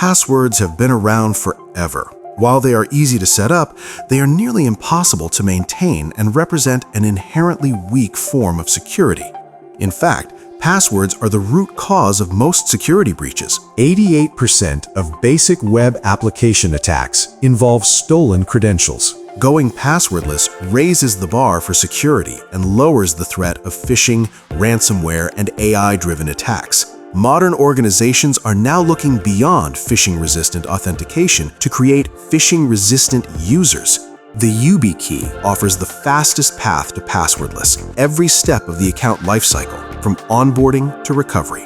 Passwords have been around forever. While they are easy to set up, they are nearly impossible to maintain and represent an inherently weak form of security. In fact, passwords are the root cause of most security breaches. 88% of basic web application attacks involve stolen credentials. Going passwordless raises the bar for security and lowers the threat of phishing, ransomware, and AI-driven attacks. Modern organizations are now looking beyond phishing-resistant authentication to create phishing-resistant users. The YubiKey offers the fastest path to passwordless, every step of the account lifecycle, from onboarding to recovery.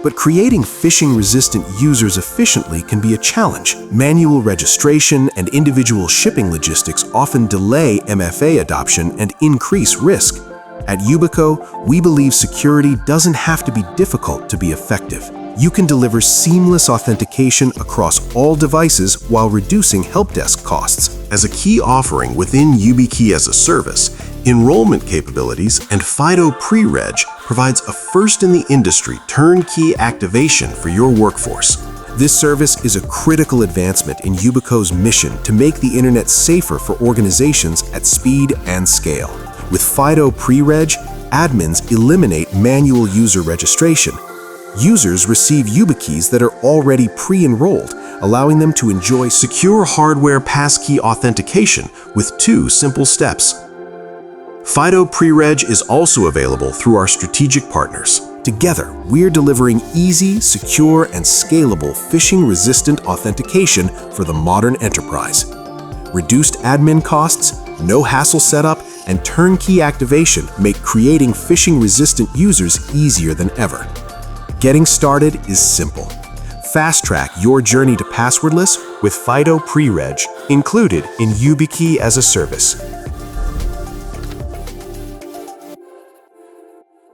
But creating phishing-resistant users efficiently can be a challenge. Manual registration and individual shipping logistics often delay MFA adoption and increase risk. At YubiKey, we believe security doesn't have to be difficult to be effective. You can deliver seamless authentication across all devices while reducing help desk costs. As a key offering within YubiKey as a service, enrollment capabilities and FIDO Pre-reg provides a first-in-the-industry turnkey activation for your workforce. This service is a critical advancement in YubiKey's mission to make the internet safer for organizations at speed and scale. With FIDO Pre-reg, admins eliminate manual user registration. Users receive YubiKeys that are already pre-enrolled, allowing them to enjoy secure hardware passkey authentication with 2 simple steps. FIDO Pre-reg is also available through our strategic partners. Together, we're delivering easy, secure, and scalable phishing-resistant authentication for the modern enterprise. Reduced admin costs, no hassle setup, and turnkey activation make creating phishing-resistant users easier than ever. Getting started is simple. Fast-track your journey to passwordless with FIDO Pre-reg included in YubiKey as a service.